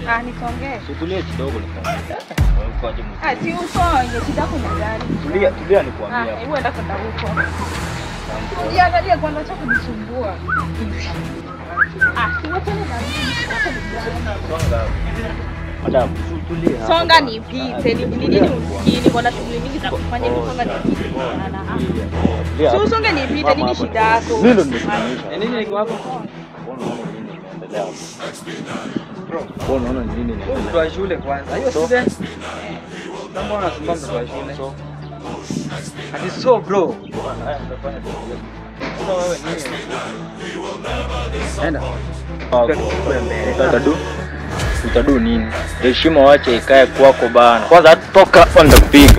Nisongee. Tutulie kidogo nikwambie. Si usonge, shida kuna gani? Tulia nikwambie. Hebu enda kwenda huko. Ujiangalie kwanza cha kunisumbua. Si wote ni Madam, tulia. Songa nipite. Ni nini usikini? Kuna shughuli nyingi za kufanya hivi, songa nipite. Si usonge nipite, nini shida yako? Mimi ndo nimekuonyesha. Nini niko hapo? Bro, unaona nini inaendelea? Mtu wa shule kwanza. Hiyo student. Mbona unasumba mtu wa shule? Ati so bro. Sasa wewe nini? Enda. Utadu nini? Heshima wache ikae kwako bana. Kwanza toka on the big.